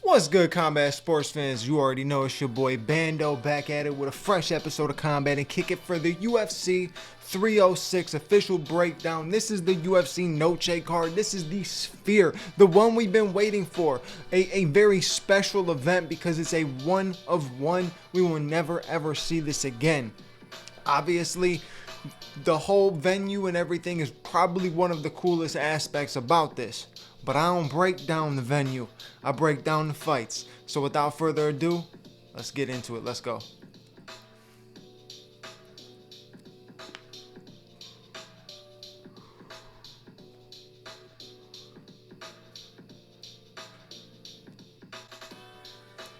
What's good, combat sports fans? You already know it's your boy Bando back at it with a fresh episode of Combat and Kick It for the UFC 306 official breakdown. This is the UFC no-check card. This is the Sphere, the one we've been waiting for. A very special event because it's a one of one. We will never ever see this again. Obviously, the whole venue and everything is probably one of the coolest aspects about this. But I don't break down the venue. I break down the fights. So without further ado, let's get into it. Let's go.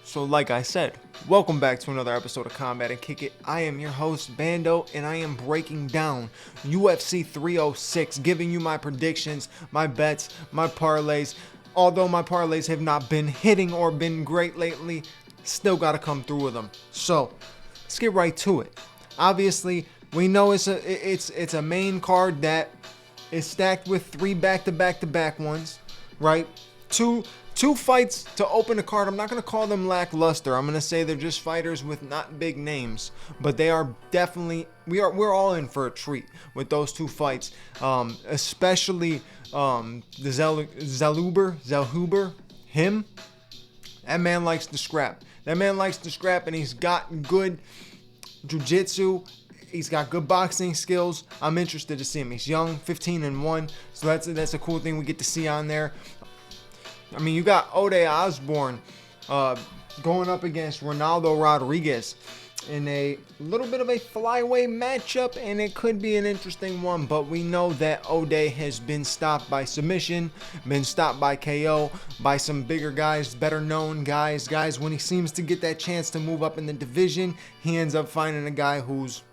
So like I said, welcome back to another episode of Combat and Kick It. I am your host, Bando, and I am breaking down UFC 306, giving you my predictions, my bets, my parlays. Although my parlays have not been hitting or been great lately, still got to come through with them. So let's get right to it. Obviously, we know it's a main card that is stacked with three back-to-back ones, right? Two fights to open the card. I'm not going to call them lackluster. I'm going to say they're just fighters with not big names, but they are definitely, we're all in for a treat with those two fights, especially the Zellhuber, him. That man likes to scrap. And he's got good jiu-jitsu. He's got good boxing skills. I'm interested to see him. He's young, 15-1, so that's a cool thing we get to see on there. I mean, you got Ode Osbourne going up against Ronaldo Rodriguez in a little bit of a flyweight matchup, and it could be an interesting one, but we know that Ode has been stopped by submission, been stopped by KO, by some bigger guys, better known guys when he seems to get that chance to move up in the division, he ends up finding a guy who's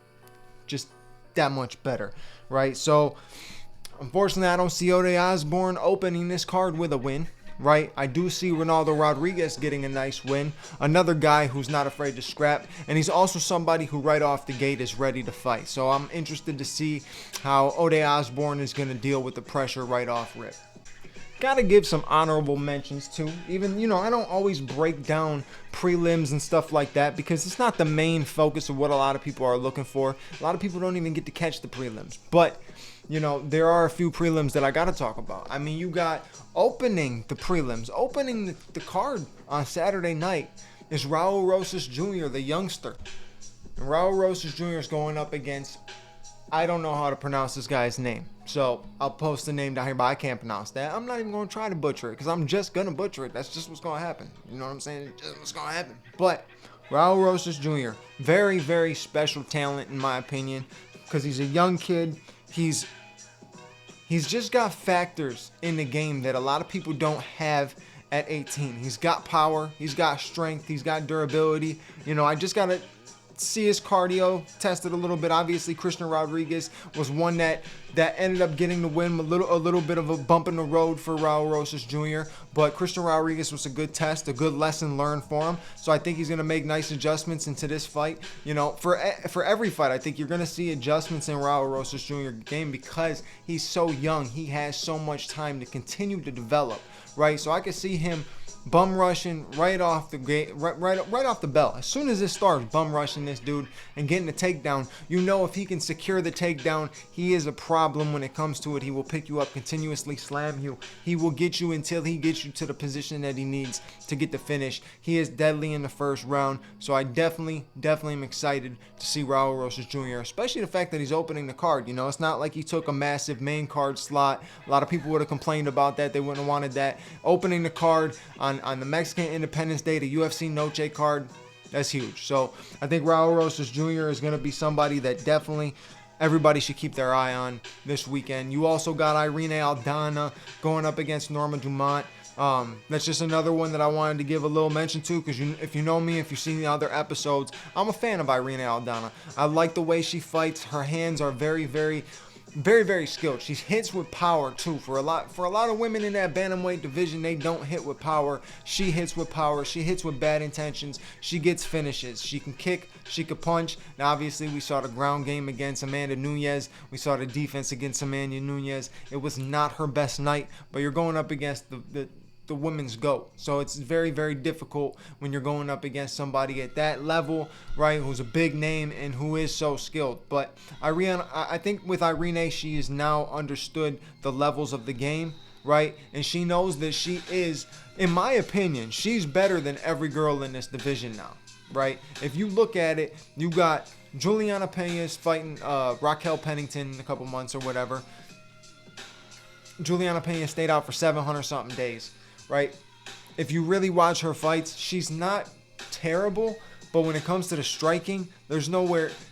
just that much better, right? So, unfortunately, I don't see Ode Osbourne opening this card with a win. Right, I do see Ronaldo Rodriguez getting a nice win. Another guy who's not afraid to scrap, and he's also somebody who right off the gate is ready to fight. So I'm interested to see how Ode Osbourne is going to deal with the pressure right off rip. Gotta give some honorable mentions too. Even, I don't always break down prelims and stuff like that because it's not the main focus of what a lot of people are looking for. A lot of people don't even get to catch the prelims. But, there are a few prelims that I gotta talk about. I mean, you got opening the prelims, opening the card on Saturday night is Raul Rosas Jr., the youngster. And Raul Rosas Jr. is going up against, I don't know how to pronounce this guy's name. So I'll post the name down here, but I can't pronounce that. I'm not even going to try to butcher it because I'm just going to butcher it. That's just what's going to happen. You know what I'm saying? It's just what's going to happen. But Raul Rosas Jr., very, very special talent in my opinion because he's a young kid. He's just got factors in the game that a lot of people don't have at 18. He's got power. He's got strength. He's got durability. I just got to see his cardio tested a little bit. Obviously, Christian Rodriguez was one that ended up getting the win. A little bit of a bump in the road for Raul Rosas Jr. But Christian Rodriguez was a good test, a good lesson learned for him. So I think he's going to make nice adjustments into this fight. For every fight, I think you're going to see adjustments in Raul Rosas Jr. game because he's so young. He has so much time to continue to develop, right? So I can see him bum rushing right off the gate, right off the bell. As soon as it starts, bum rushing this dude and getting the takedown. If he can secure the takedown, he is a problem when it comes to it. He will pick you up, continuously slam you. He will get you until he gets you to the position that he needs to get the finish. He is deadly in the first round. So I definitely am excited to see Raul Rosas Jr., especially the fact that he's opening the card. It's not like he took a massive main card slot. A lot of people would have complained about that. They wouldn't have wanted that. Opening the card on the Mexican Independence Day, the UFC no-check card, that's huge. So I think Raul Rosas Jr. is going to be somebody that definitely everybody should keep their eye on this weekend. You also got Irene Aldana going up against Norma Dumont. That's just another one that I wanted to give a little mention to because if you know me, if you've seen the other episodes, I'm a fan of Irene Aldana. I like the way she fights. Her hands are very, very very, very skilled. She hits with power too. For a lot of women in that bantamweight division, they don't hit with power. She hits with power. She hits with bad intentions. She gets finishes. She can kick. She can punch. Now, obviously, we saw the ground game against Amanda Nunes. We saw the defense against Amanda Nunes. It was not her best night, but you're going up against the women's GOAT. So it's very, very difficult when you're going up against somebody at that level, right, who's a big name and who is so skilled. But I think with Irene, she has now understood the levels of the game, right? And she knows that she is, in my opinion, she's better than every girl in this division now, right? If you look at it, you got Juliana Peña's fighting Raquel Pennington in a couple months or whatever. Juliana Peña stayed out for 700-something days. Right? If you really watch her fights, she's not terrible, but when it comes to the striking,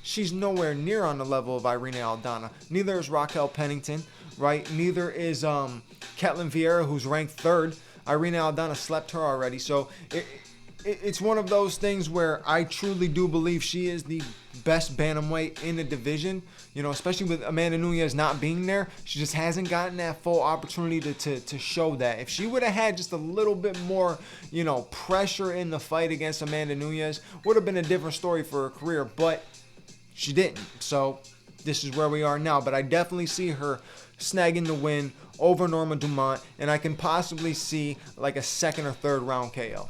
she's nowhere near on the level of Irene Aldana. Neither is Raquel Pennington, right? Neither is Ketlin Vieira, who's ranked 3rd. Irene Aldana slept her already. So it's one of those things where I truly do believe she is the best bantamweight in the division, you know, especially with Amanda Nunes not being there. She just hasn't gotten that full opportunity to show that. If she would have had just a little bit more, you know, pressure in the fight against Amanda Nunes, would have been a different story for her career, but she didn't. So this is where we are now, but I definitely see her snagging the win over Norma Dumont, and I can possibly see like a 2nd or 3rd round KO.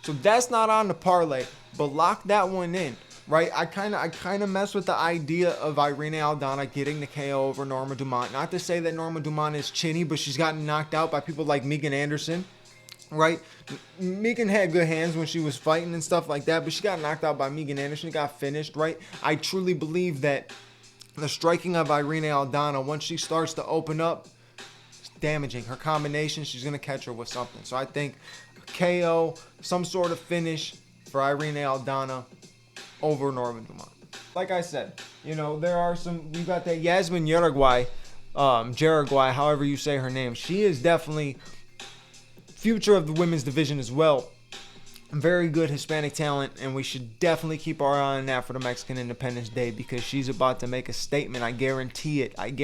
So that's not on the parlay, but lock that one in, right? I kind of mess with the idea of Irene Aldana getting the KO over Norma Dumont. Not to say that Norma Dumont is chinny, but she's gotten knocked out by people like Megan Anderson, right? Megan had good hands when she was fighting and stuff like that, but she got knocked out by Megan Anderson, got finished, right? I truly believe that the striking of Irene Aldana, once she starts to open up, it's damaging. Her combination, she's going to catch her with something. So I think KO, some sort of finish for Irene Aldana over Norma Dumont. Like I said, you know, there are you got that Yasmin Jauregui, however you say her name. She is definitely future of the women's division as well. Very good Hispanic talent, and we should definitely keep our eye on that for the Mexican Independence Day, because she's about to make a statement. I guarantee it. And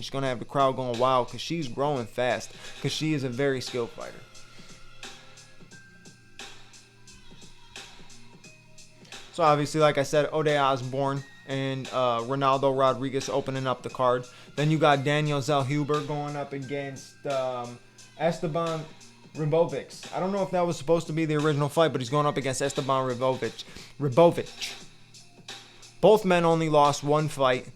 she's going to have the crowd going wild because she's growing fast, because she is a very skilled fighter. So obviously, like I said, Ode Osborne and Ronaldo Rodriguez opening up the card. Then you got Daniel Zellhuber going up against Esteban Ribovic. I don't know if that was supposed to be the original fight, but he's going up against Esteban Ribovic. Both men only lost one fight,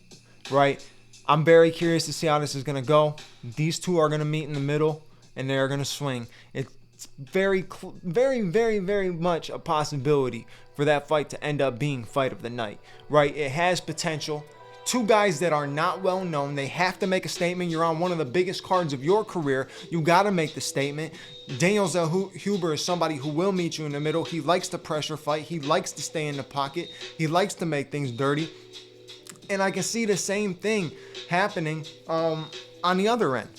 right? I'm very curious to see how this is going to go. These two are going to meet in the middle, and they're going to swing. It's very, very much a possibility for that fight to end up being fight of the night, right? It has potential. Two guys that are not well known. They have to make a statement. You're on one of the biggest cards of your career. You got to make the statement. Daniel Zellhuber is somebody who will meet you in the middle. He likes to pressure fight. He likes to stay in the pocket. He likes to make things dirty. And I can see the same thing happening on the other end.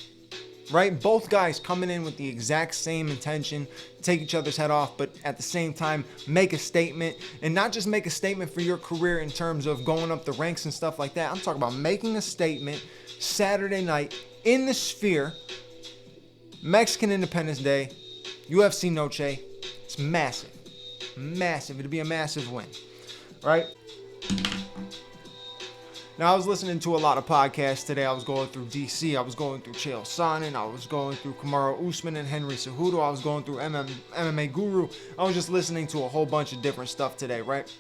Right? Both guys coming in with the exact same intention, take each other's head off, but at the same time, make a statement. And not just make a statement for your career in terms of going up the ranks and stuff like that. I'm talking about making a statement Saturday night in the Sphere, Mexican Independence Day, UFC Noche. It's massive. Massive. It'll be a massive win. Right? Now, I was listening to a lot of podcasts today. I was going through DC. I was going through Chael Sonnen. I was going through Kamaru Usman and Henry Cejudo. I was going through MMA Guru. I was just listening to a whole bunch of different stuff today, right?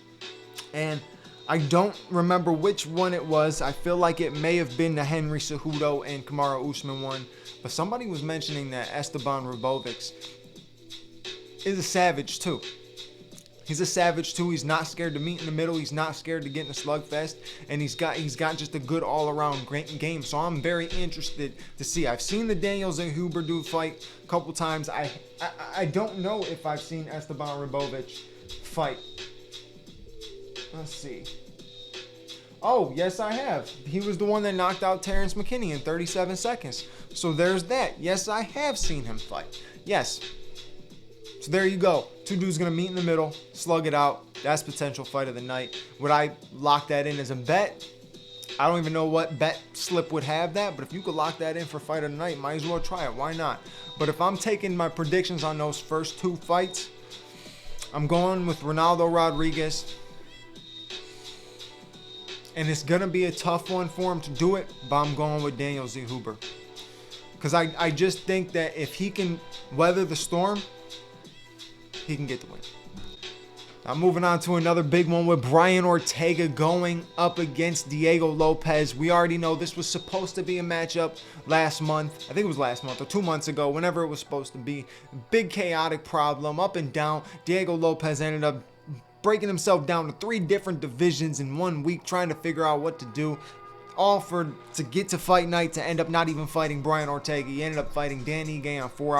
And I don't remember which one it was. I feel like it may have been the Henry Cejudo and Kamaru Usman one. But somebody was mentioning that Esteban Ribovic is a savage too. He's a savage too. He's not scared to meet in the middle. He's not scared to get in a slugfest, and he's got just a good all-around great game. So I'm very interested to see. I've seen the Daniel Zellhuber dude fight a couple times. I don't know if I've seen Esteban Ribovic fight. Let's see. Oh, yes, I have. He was the one that knocked out Terrence McKinney in 37 seconds. So there's that. Yes, I have seen him fight. Yes. So there you go. Two dudes going to meet in the middle, slug it out. That's potential fight of the night. Would I lock that in as a bet? I don't even know what bet slip would have that, but if you could lock that in for fight of the night, might as well try it. Why not? But if I'm taking my predictions on those first two fights, I'm going with Ronaldo Rodriguez. And it's going to be a tough one for him to do it, but I'm going with Daniel Zellhuber. Because I just think that if he can weather the storm, he can get the win. Now moving on to another big one with Brian Ortega going up against Diego Lopez. We already know this was supposed to be a matchup last month. I think it was last month or 2 months ago, whenever it was supposed to be. Big chaotic problem, up and down. Diego Lopez ended up breaking himself down to 3 different divisions in 1 week, trying to figure out what to do. All to get to fight night to end up not even fighting Brian Ortega. He ended up fighting Dan Ige on 4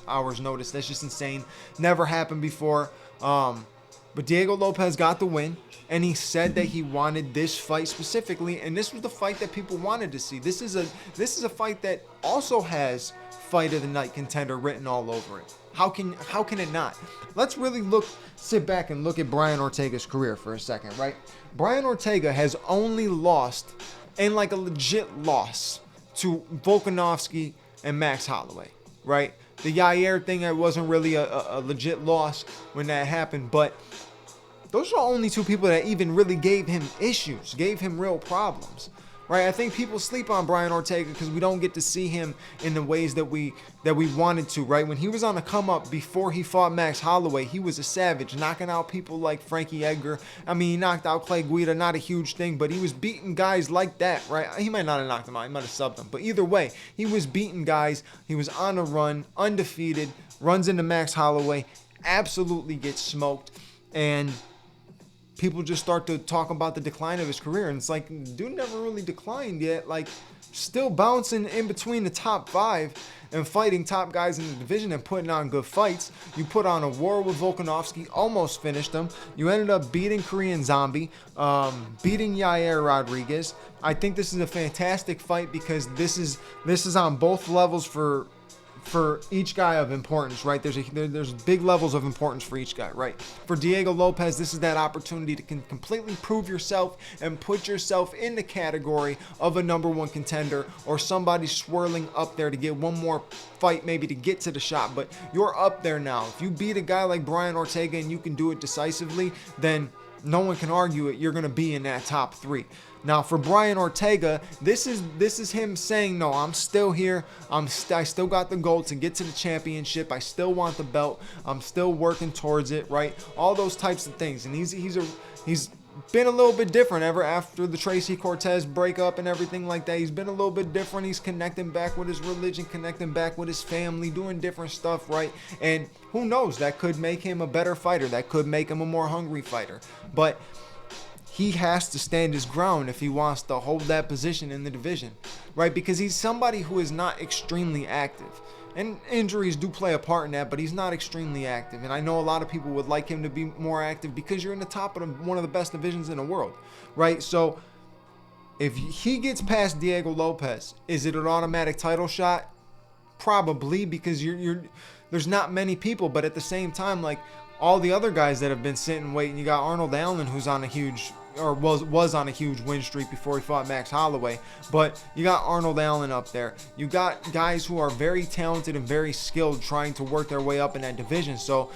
hours notice. That's just insane. Never happened before. But Diego Lopez got the win, and he said that he wanted this fight specifically, and this was the fight that people wanted to see. This is a fight that also has fight of the night contender written all over it. How can it not? Let's really sit back and look at Brian Ortega's career for a second, right? Brian Ortega has only lost, and like a legit loss, to Volkanovski and Max Holloway, right? The Yair thing, it wasn't really a legit loss when that happened, but those are the only 2 people that even really gave him issues, gave him real problems, right? I think people sleep on Brian Ortega because we don't get to see him in the ways that we wanted to, right? When he was on the come up before he fought Max Holloway, he was a savage, knocking out people like Frankie Edgar. I mean, he knocked out Clay Guida, not a huge thing, but he was beating guys like that, right? He might not have knocked them out, he might have subbed them, but either way, he was beating guys. He was on a run, undefeated, runs into Max Holloway, absolutely gets smoked, and people just start to talk about the decline of his career, and it's like, dude never really declined yet. Like, still bouncing in between the top 5 and fighting top guys in the division and putting on good fights. You put on a war with Volkanovski, almost finished him. You ended up beating Korean Zombie, beating Yair Rodriguez. I think this is a fantastic fight because this is on both levels for each guy of importance, right? There's big levels of importance for each guy, right? For Diego Lopez, this is that opportunity to completely prove yourself and put yourself in the category of a number 1 contender or somebody swirling up there to get one more fight, maybe to get to the shot, but you're up there now. If you beat a guy like Brian Ortega and you can do it decisively, then no one can argue it. You're going to be in that top 3. Now, for Brian Ortega, this is him saying, no, I'm still here. I still got the goal to get to the championship. I still want the belt. I'm still working towards it, right? All those types of things. And he's been a little bit different ever after the Tracy Cortez breakup and everything like that. He's been a little bit different. He's connecting back with his religion, connecting back with his family, doing different stuff, right? And who knows? That could make him a better fighter. That could make him a more hungry fighter. But he has to stand his ground if he wants to hold that position in the division, right? Because he's somebody who is not extremely active. And injuries do play a part in that, but he's not extremely active. And I know a lot of people would like him to be more active because you're in the top of one of the best divisions in the world, right? So if he gets past Diego Lopez, is it an automatic title shot? Probably, because there's not many people, but at the same time, like all the other guys that have been sitting waiting, you got Arnold Allen, who's on a huge, or was on a huge win streak before he fought Max Holloway, but you got Arnold Allen up there. You got guys who are very talented and very skilled trying to work their way up in that division. So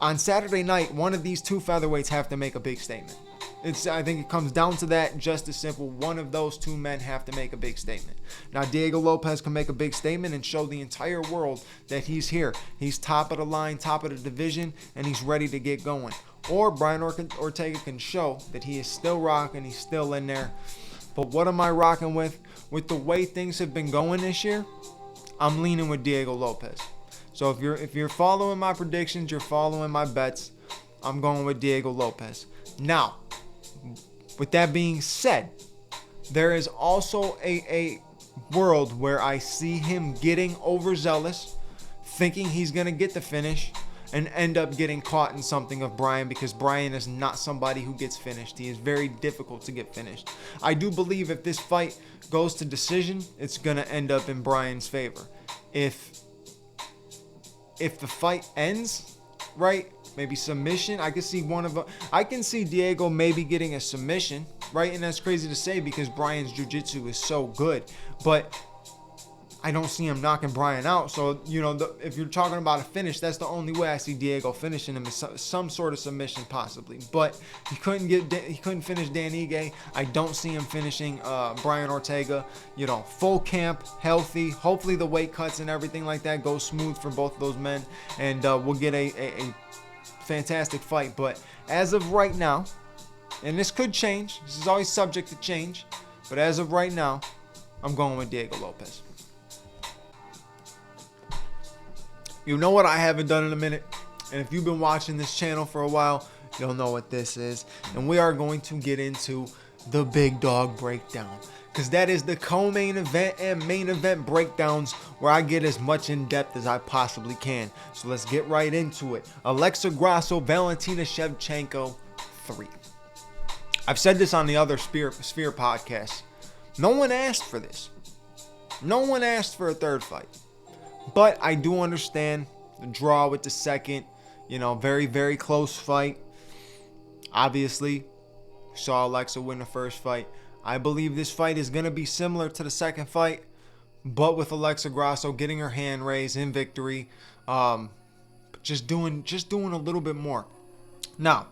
on Saturday night, one of these 2 featherweights have to make a big statement. I think it comes down to that, just as simple. One of those 2 men have to make a big statement. Now, Diego Lopez can make a big statement and show the entire world that he's here. He's top of the line, top of the division, and he's ready to get going. Or Brian Ortega can show that he is still rocking, he's still in there. But what am I rocking with? With the way things have been going this year, I'm leaning with Diego Lopez. So if you're following my predictions, you're following my bets, I'm going with Diego Lopez. Now, with that being said, there is also a world where I see him getting overzealous, thinking he's going to get the finish, and end up getting caught in something of Brian, because Brian is not somebody who gets finished. He is very difficult to get finished. I do believe if this fight goes to decision, it's going to end up in Brian's favor. If the fight ends, right? Maybe submission. I can see Diego maybe getting a submission, right? And that's crazy to say because Brian's jiu-jitsu is so good, but I don't see him knocking Brian out. So, if you're talking about a finish, that's the only way I see Diego finishing him, is some sort of submission possibly. But he couldn't finish Dan Ige. I don't see him finishing Brian Ortega. Full camp, healthy. Hopefully the weight cuts and everything like that go smooth for both of those men, and we'll get a fantastic fight. But as of right now, and this could change. This is always subject to change. But as of right now, I'm going with Diego Lopez. You know what I haven't done in a minute? And if you've been watching this channel for a while, you'll know what this is. And we are going to get into the big dog breakdown, because that is the co-main event and main event breakdowns where I get as much in depth as I possibly can. So let's get right into it. Alexa Grasso, Valentina Schevchenko 3. I've said this on the other Sphere podcast. No one asked for this. No one asked for a third fight. But I do understand the draw with the second, very, very close fight. Obviously, saw Alexa win the first fight. I believe this fight is going to be similar to the second fight, but with Alexa Grasso getting her hand raised in victory, just doing a little bit more. Now,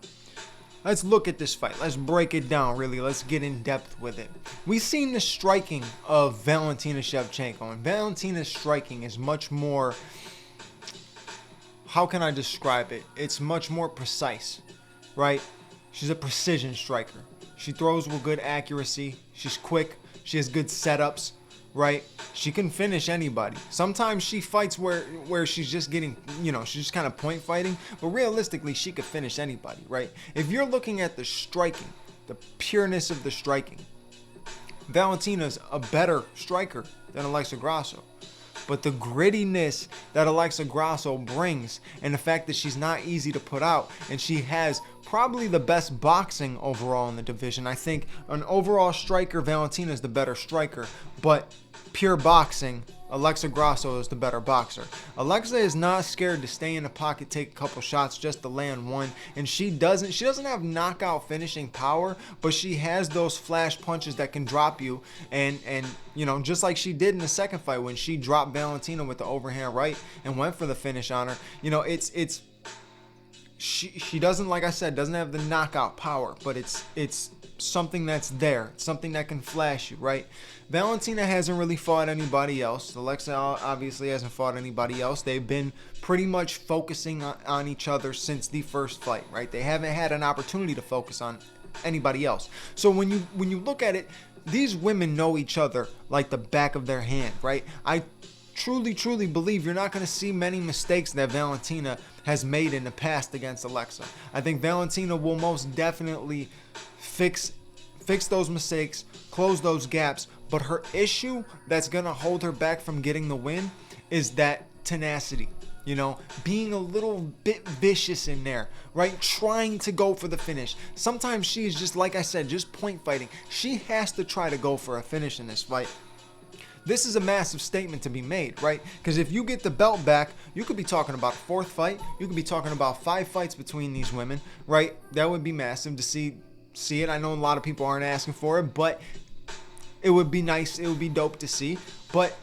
let's look at this fight. Let's break it down, really. Let's get in depth with it. We've seen the striking of Valentina Schevchenko, and Valentina's striking is much more, how can I describe it? It's much more precise, right? She's a precision striker. She throws with good accuracy. She's quick. She has good setups, right? She can finish anybody. Sometimes she fights where she's just getting, she's just kind of point fighting. But realistically, she could finish anybody, right? If you're looking at the striking, the pureness of the striking, Valentina's a better striker than Alexa Grasso. But the grittiness that Alexa Grasso brings, and the fact that she's not easy to put out, and she has probably the best boxing overall in the division. I think an overall striker, Valentina is the better striker, but pure boxing, Alexa Grasso is the better boxer. Alexa is not scared to stay in the pocket, take a couple shots just to land one, and she doesn't have knockout finishing power, but she has those flash punches that can drop you, and just like she did in the second fight when she dropped Valentina with the overhand right and went for the finish on her. She doesn't, like I said, doesn't have the knockout power, but it's something that's there. It's something that can flash you, right? Valentina hasn't really fought anybody else. Alexa obviously hasn't fought anybody else. They've been pretty much focusing on each other since the first fight, right? They haven't had an opportunity to focus on anybody else. So when you look at it, these women know each other like the back of their hand, right? I truly believe you're not going to see many mistakes that Valentina has made in the past against Alexa. I think Valentina will most definitely fix those mistakes, close those gaps, but her issue that's going to hold her back from getting the win is that tenacity. Being a little bit vicious in there, right? Trying to go for the finish. Sometimes she's just, like I said, just point fighting. She has to try to go for a finish in this fight. This is a massive statement to be made, right? Because if you get the belt back, you could be talking about a fourth fight. You could be talking about 5 fights between these women, right? That would be massive to see it. I know a lot of people aren't asking for it, but it would be nice. It would be dope to see. But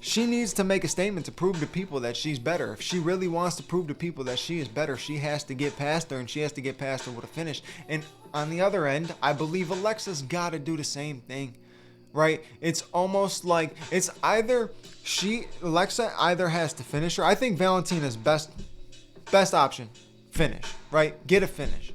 she needs to make a statement to prove to people that she's better. If she really wants to prove to people that she is better, she has to get past her, and she has to get past her with a finish. And on the other end, I believe Alexa's got to do the same thing. Right? It's almost like it's Alexa either has to finish her. I think Valentina's best option, finish, right? Get a finish.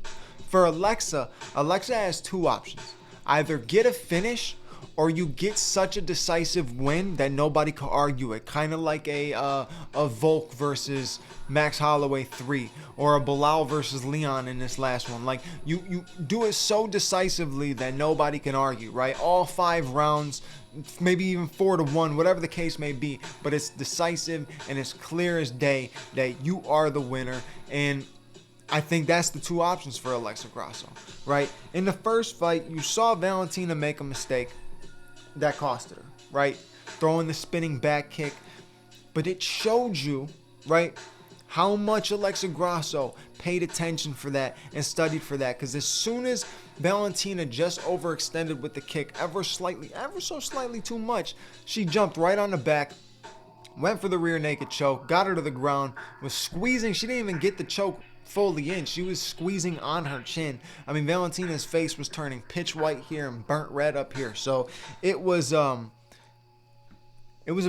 For Alexa has 2 options. Either get a finish or you get such a decisive win that nobody can argue it. Kind of like a Volk versus Max Holloway 3, or a Bilal versus Leon in this last one. Like you do it so decisively that nobody can argue, right? All 5 rounds, maybe even 4-1, whatever the case may be, but it's decisive and it's clear as day that you are the winner. And I think that's the 2 options for Alexa Grasso, right? In the first fight, you saw Valentina make a mistake that costed her, right? Throwing the spinning back kick. But it showed you, right, how much Alexa Grasso paid attention for that and studied for that. Because as soon as Valentina just overextended with the kick ever so slightly too much, she jumped right on the back, went for the rear naked choke, got her to the ground, was squeezing. She didn't even get the choke fully in. She was squeezing on her chin. I mean, Valentina's face was turning pitch white here and burnt red up here. So it was a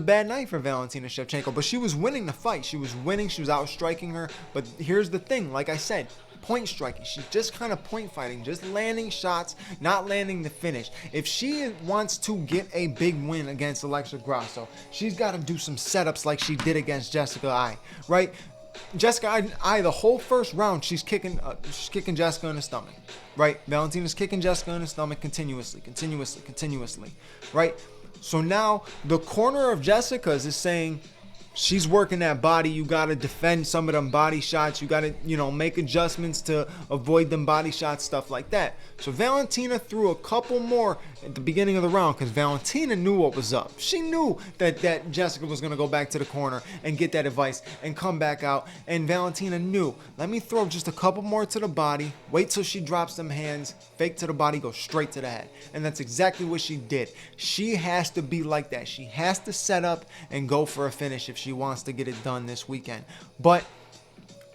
bad night for Valentina Schevchenko, but she was winning the fight. She was winning. She was outstriking her. But here's the thing, like I said, point striking. She's just kind of point fighting, just landing shots, not landing the finish. If she wants to get a big win against Alexa Grasso, she's got to do some setups like she did against Jessica Eye, right? Jessica Eye, the whole first round, she's kicking Jessica in the stomach, right? Valentina's kicking Jessica in the stomach continuously, right? So now the corner of Jessica's is saying, she's working that body. You got to defend some of them body shots. You got to, make adjustments to avoid them body shots, stuff like that. So Valentina threw a couple more at the beginning of the round because Valentina knew what was up. She knew that Jessica was going to go back to the corner and get that advice and come back out. And Valentina knew, let me throw just a couple more to the body, wait till she drops them hands, fake to the body, go straight to the head. And that's exactly what she did. She has to be like that. She has to set up and go for a finish if she wants to get it done this weekend. But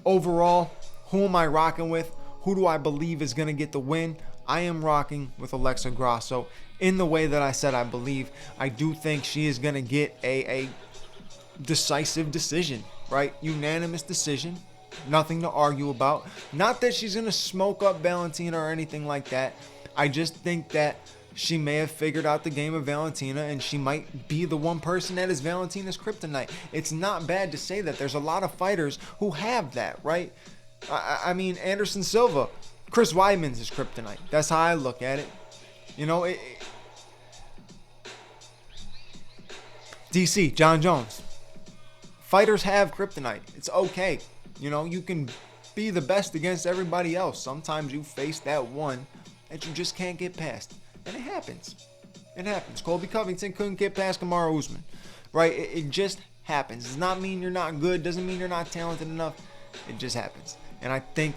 overall, who am I rocking with? Who do I believe is going to get the win? I am rocking with Alexa Grasso in the way that I said I believe. I do think she is going to get a decisive decision, right? Unanimous decision. Nothing to argue about. Not that she's going to smoke up Valentina or anything like that. I just think that she may have figured out the game of Valentina, and she might be the one person that is Valentina's kryptonite. It's not bad to say that. There's a lot of fighters who have that, right? I mean, Anderson Silva, Chris Weidman's his kryptonite. That's how I look at it. DC, John Jones. Fighters have kryptonite. It's okay. You can be the best against everybody else. Sometimes you face that one that you just can't get past. And it happens. It happens. Colby Covington couldn't get past Kamaru Usman. Right? It just happens. Does not mean you're not good. Doesn't mean you're not talented enough. It just happens. And I think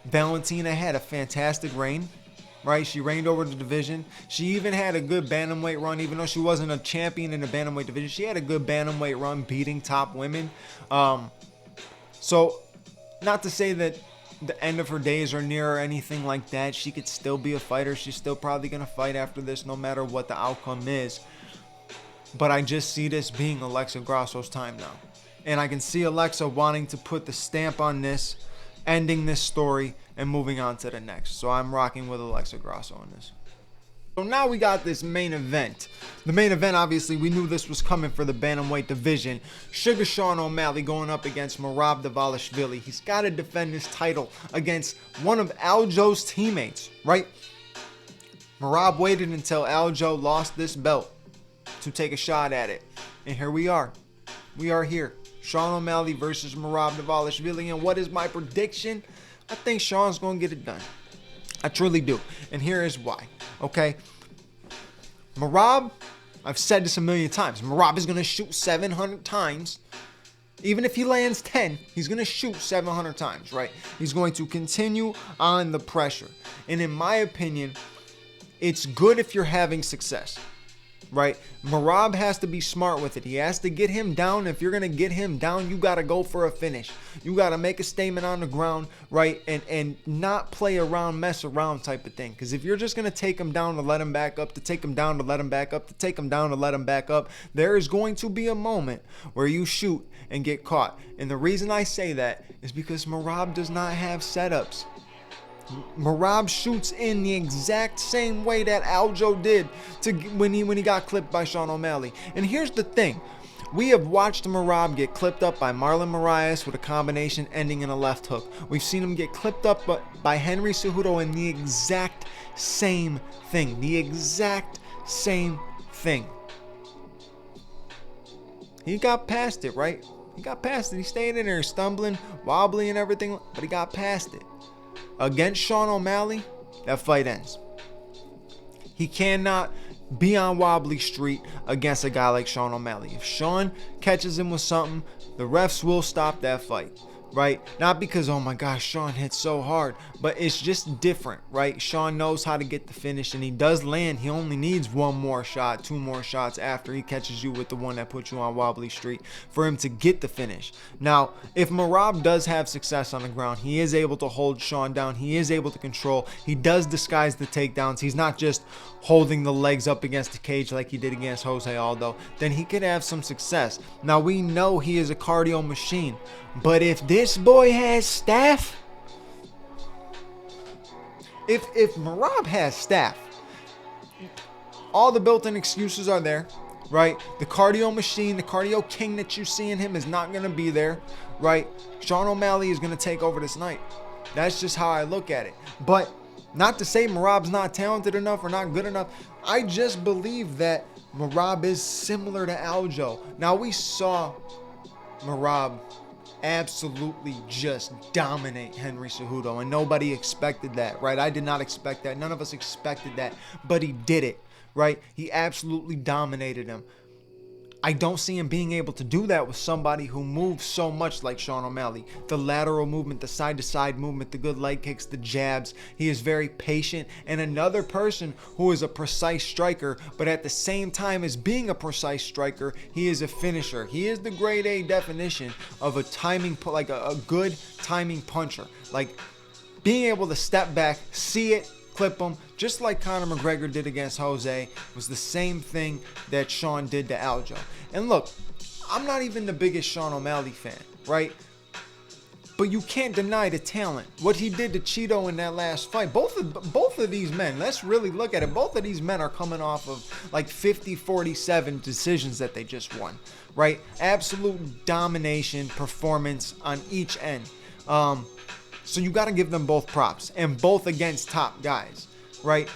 Valentina had a fantastic reign. Right? She reigned over the division. She even had a good bantamweight run. Even though she wasn't a champion in the bantamweight division, she had a good bantamweight run beating top women. So, not to say that the end of her days are near or anything like that. She could still be a fighter. She's still probably going to fight after this no matter what the outcome is. But I just see this being Alexa Grasso's time now. And I can see Alexa wanting to put the stamp on this, ending this story, and moving on to the next. So I'm rocking with Alexa Grasso on this. So now we got this main event. The main event, obviously, we knew this was coming for the bantamweight division. Sugar Sean O'Malley going up against Merab Dvalishvili. He's got to defend his title against one of Aljo's teammates, right? Merab waited until Aljo lost this belt to take a shot at it. And here we are. We are here. Sean O'Malley versus Merab Dvalishvili. And what is my prediction? I think Sean's going to get it done. I truly do. And here is why. Okay? Merab, I've said this a million times. Merab is going to shoot 700 times. Even if he lands 10, he's going to shoot 700 times, right? He's going to continue on the pressure. And in my opinion, it's good if you're having success, right? Merab has to be smart with it. He has to get him down. If you're going to get him down, you got to go for a finish. You got to make a statement on the ground, right? And not play around, mess around type of thing. Because if you're just going to take him down to let him back up, to take him down to let him back up, to take him down to let him back up, there is going to be a moment where you shoot and get caught. And the reason I say that is because Merab does not have setups. Merab shoots in the exact same way that Aljo did when he got clipped by Sean O'Malley. And here's the thing. We have watched Merab get clipped up by Marlon Moraes with a combination ending in a left hook. We've seen him get clipped up by Henry Cejudo in the exact same thing. The exact same thing. He got past it, right? He got past it. He stayed in there stumbling, wobbly and everything, but he got past it. Against Sean O'Malley, that fight ends. He cannot be on wobbly street against a guy like Sean O'Malley. If Sean catches him with something, the refs will stop that fight. Right? Not because, oh my gosh, Sean hit so hard, but it's just different, right? Sean knows how to get the finish, and he does land. He only needs one more shot, two more shots after he catches you with the one that puts you on wobbly street for him to get the finish. Now, if Merab does have success on the ground, he is able to hold Sean down. He is able to control. He does disguise the takedowns. He's not just holding the legs up against the cage like he did against Jose Aldo. Then he could have some success. Now, we know he is a cardio machine, but if this boy has staff, if Merab has staff, all the built-in excuses are there, right? The cardio machine, the cardio king that you see in him is not going to be there, right? Sean O'Malley is going to take over this night. That's just how I look at it. But not to say Merab's not talented enough or not good enough. I just believe that Merab is similar to Aljo. Now, we saw Merab absolutely just dominate Henry Cejudo, and nobody expected that, right? I did not expect that. None of us expected that, but he did it, right? He absolutely dominated him. I don't see him being able to do that with somebody who moves so much like Sean O'Malley. The lateral movement, the side-to-side movement, the good leg kicks, the jabs. He is very patient. And another person who is a precise striker, but at the same time as being a precise striker, he is a finisher. He is the grade A definition of a timing, like a good timing puncher. Like being able to step back, see it, clip him, just like Conor McGregor did against Jose, was the same thing that Sean did to Aljo. And look, I'm not even the biggest Sean O'Malley fan, right? But you can't deny the talent. What he did to Cheeto in that last fight, both of these men, let's really look at it. Both of these men are coming off of like 50-47 decisions that they just won, right? Absolute domination performance on each end. So you got to give them both props, and both against top guys, right?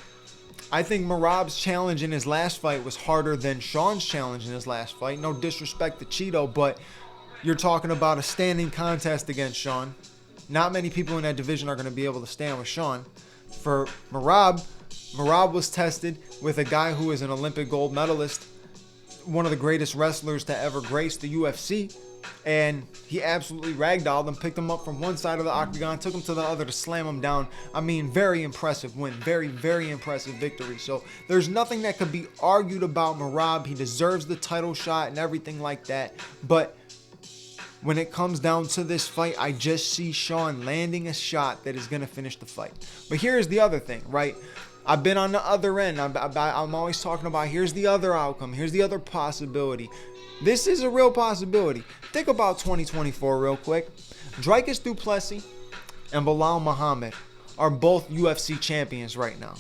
I think Merab's challenge in his last fight was harder than Sean's challenge in his last fight. No disrespect to Cheeto, but you're talking about a standing contest against Sean. Not many people in that division are going to be able to stand with Sean. For Merab was tested with a guy who is an Olympic gold medalist, one of the greatest wrestlers to ever grace the UFC. And he absolutely ragdolled him, picked him up from one side of the octagon, took him to the other to slam him down. I mean, very impressive win. Very, very impressive victory. So there's nothing that could be argued about Merab. He deserves the title shot and everything like that. But when it comes down to this fight, I just see Sean landing a shot that is going to finish the fight. But here's the other thing, right? I've been on the other end. I'm always talking about here's the other outcome. Here's the other possibility. This is a real possibility. Think about 2024 real quick. Dricus du Plessis and Bilal Muhammad are both UFC champions right now.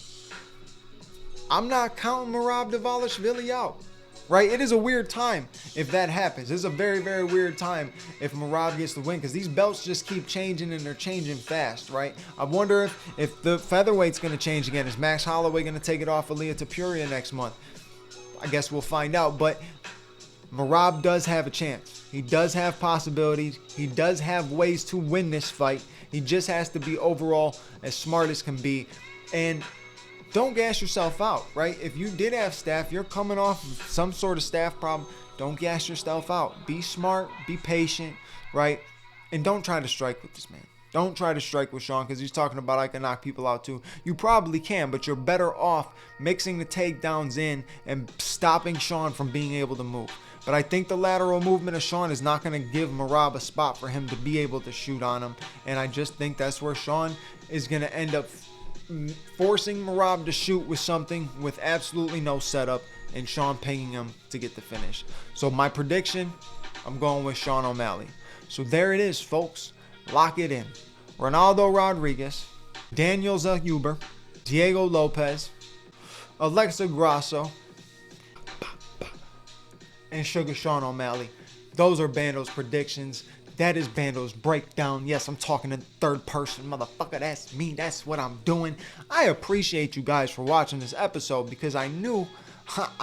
I'm not counting Merab Dvalishvili out, right? It is a weird time if that happens. It's a very, very weird time if Merab gets the win, because these belts just keep changing and they're changing fast, right? I wonder if the featherweight's going to change again. Is Max Holloway going to take it off Aaliyah Tapuria next month? I guess we'll find out, but Merab does have a chance. He does have possibilities. He does have ways to win this fight. He just has to be overall as smart as can be. And don't gas yourself out, right? If you did have staff, you're coming off some sort of staff problem, don't gas yourself out. Be smart, be patient, right? And don't try to strike with this man. Don't try to strike with Sean, because he's talking about I can knock people out too. You probably can, but you're better off mixing the takedowns in and stopping Sean from being able to move. But I think the lateral movement of Sean is not going to give Merab a spot for him to be able to shoot on him. And I just think that's where Sean is going to end up forcing Merab to shoot with something with absolutely no setup, and Sean pinging him to get the finish. So my prediction, I'm going with Sean O'Malley. So there it is, folks. Lock it in. Ronaldo Rodriguez, Daniel Zellhuber, Diego Lopez, Alexa Grasso, and Sugar Sean O'Malley. Those are Bando's predictions. That is Bando's breakdown. Yes, I'm talking in third person, motherfucker. That's me. That's what I'm doing. I appreciate you guys for watching this episode, because I knew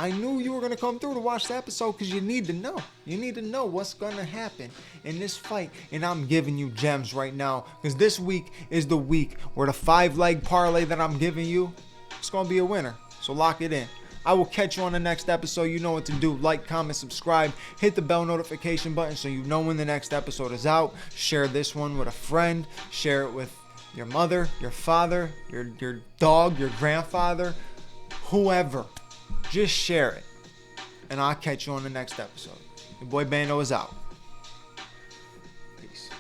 you were going to come through to watch the episode, because you need to know. You need to know what's going to happen in this fight. And I'm giving you gems right now, because this week is the week where the 5-leg parlay that I'm giving you, it's going to be a winner. So lock it in. I will catch you on the next episode. You know what to do. Like, comment, subscribe. Hit the bell notification button so you know when the next episode is out. Share this one with a friend. Share it with your mother, your father, your dog, your grandfather, whoever. Just share it. And I'll catch you on the next episode. Your boy Bando is out. Peace.